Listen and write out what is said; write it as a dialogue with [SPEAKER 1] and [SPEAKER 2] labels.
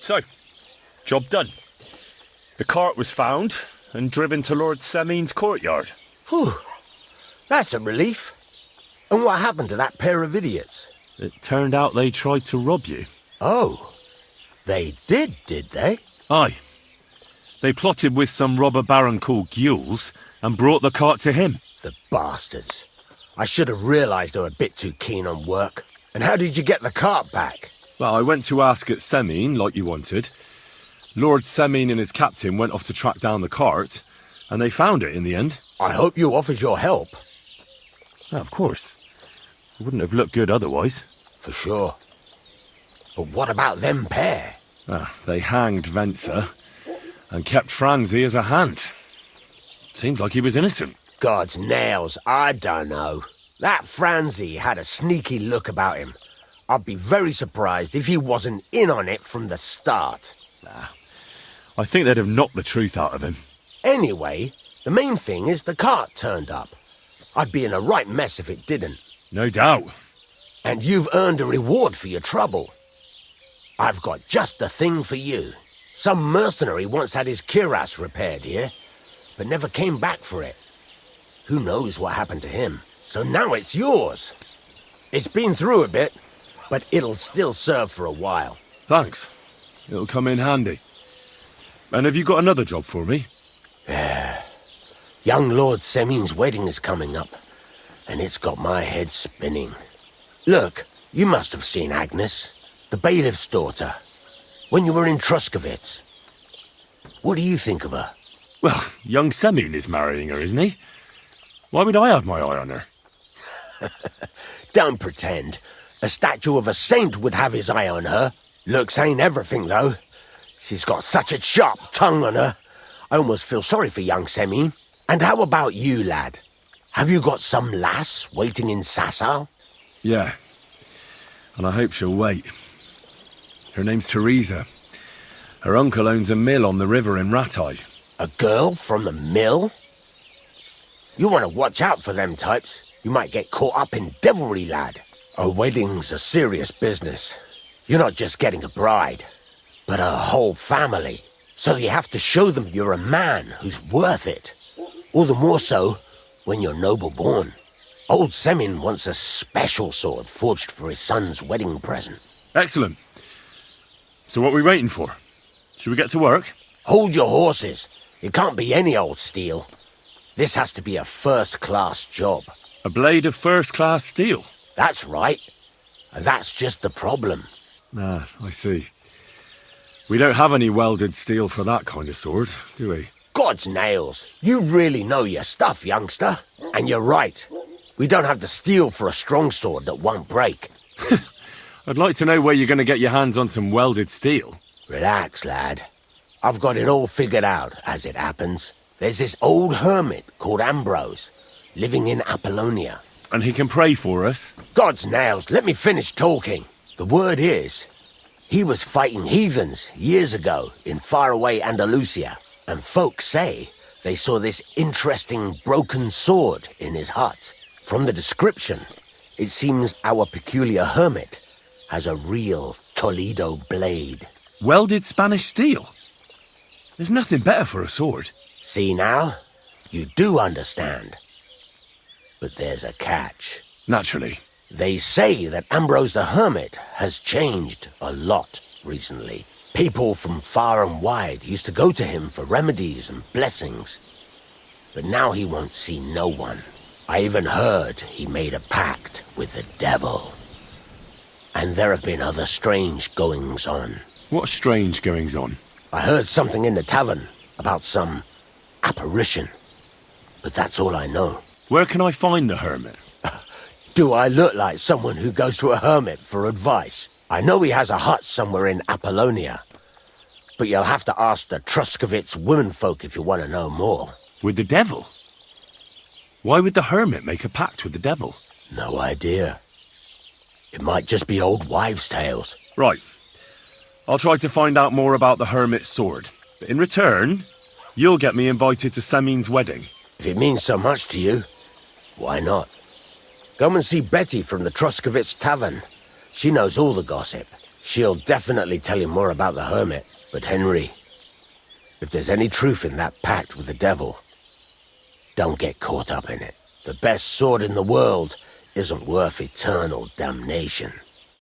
[SPEAKER 1] So, job done. The cart was found and driven to Lord Semin's courtyard.
[SPEAKER 2] Whew. That's a relief. And what happened to that pair of idiots?
[SPEAKER 1] It turned out they tried to rob you.
[SPEAKER 2] Oh, they did they?
[SPEAKER 1] Aye. They plotted with some robber baron called Gules and brought the cart to him.
[SPEAKER 2] The bastards. I should have realised they were a bit too keen on work. And how did you get the cart back?
[SPEAKER 1] Well, I went to ask at Semin, like you wanted. Lord Semin and his captain went off to track down the cart, and they found it in the end.
[SPEAKER 2] I hope you offered your help.
[SPEAKER 1] Oh, of course. It wouldn't have looked good otherwise.
[SPEAKER 2] For sure. But what about them pair?
[SPEAKER 1] They hanged Venser and kept Franzi as a hand. Seems like he was innocent.
[SPEAKER 2] God's nails, I don't know. That Franzi had a sneaky look about him. I'd be very surprised if he wasn't in on it from the start.
[SPEAKER 1] I think they'd have knocked the truth out of him.
[SPEAKER 2] Anyway, the main thing is the cart turned up. I'd be in a right mess if it didn't.
[SPEAKER 1] No doubt.
[SPEAKER 2] And you've earned a reward for your trouble. I've got just the thing for you. Some mercenary once had his cuirass repaired here, but never came back for it. Who knows what happened to him? So now it's yours. It's been through a bit, but it'll still serve for a while.
[SPEAKER 1] Thanks. It'll come in handy. And have you got another job for me?
[SPEAKER 2] Young Lord Semin's wedding is coming up, and it's got my head spinning. Look, you must have seen Agnes, the bailiff's daughter, when you were in Truskovitz. What do you think of her?
[SPEAKER 1] Well, young Semin is marrying her, isn't he? Why would I have my eye on her?
[SPEAKER 2] Don't pretend. A statue of a saint would have his eye on her. Looks ain't everything, though. She's got such a sharp tongue on her. I almost feel sorry for young Semin. And how about you, lad? Have you got some lass waiting in Sasau?
[SPEAKER 1] Yeah. And I hope she'll wait. Her name's Teresa. Her uncle owns a mill on the river in Ratai.
[SPEAKER 2] A girl from the mill? You want to watch out for them types. You might get caught up in devilry, lad. A wedding's a serious business. You're not just getting a bride, but a whole family. So you have to show them you're a man who's worth it. All the more so when you're noble-born. Old Semin wants a special sword forged for his son's wedding present.
[SPEAKER 1] Excellent. So what are we waiting for? Should we get to work?
[SPEAKER 2] Hold your horses. It can't be any old steel. This has to be a first-class job.
[SPEAKER 1] A blade of first-class steel?
[SPEAKER 2] That's right. And that's just the problem.
[SPEAKER 1] Ah, I see. We don't have any welded steel for that kind of sword, do we?
[SPEAKER 2] God's nails. You really know your stuff, youngster. And you're right. We don't have the steel for a strong sword that won't break.
[SPEAKER 1] I'd like to know where you're going to get your hands on some welded steel.
[SPEAKER 2] Relax, lad. I've got it all figured out, as it happens. There's this old hermit called Ambrose, living in Apollonia.
[SPEAKER 1] And he can pray for us?
[SPEAKER 2] God's nails, let me finish talking. The word is, he was fighting heathens years ago in faraway Andalusia, and folks say they saw this interesting broken sword in his hut. From the description, it seems our peculiar hermit has a real Toledo blade.
[SPEAKER 1] Welded Spanish steel? There's nothing better for a sword.
[SPEAKER 2] See now? You do understand. But there's a catch.
[SPEAKER 1] Naturally.
[SPEAKER 2] They say that Ambrose the Hermit has changed a lot recently. People from far and wide used to go to him for remedies and blessings. But now he won't see no one. I even heard he made a pact with the devil. And there have been other strange goings-on.
[SPEAKER 1] What strange goings-on?
[SPEAKER 2] I heard something in the tavern about some apparition. But that's all I know.
[SPEAKER 1] Where can I find the hermit?
[SPEAKER 2] Do I look like someone who goes to a hermit for advice? I know he has a hut somewhere in Apollonia. But you'll have to ask the Truskovitz womenfolk if you want to know more.
[SPEAKER 1] With the devil? Why would the hermit make a pact with the devil?
[SPEAKER 2] No idea. It might just be old wives' tales.
[SPEAKER 1] Right. I'll try to find out more about the hermit's sword. But in return, you'll get me invited to Semin's wedding.
[SPEAKER 2] If it means so much to you, why not? Come and see Betty from the Truskovitz Tavern. She knows all the gossip. She'll definitely tell you more about the hermit. But Henry, if there's any truth in that pact with the devil, don't get caught up in it. The best sword in the world isn't worth eternal damnation.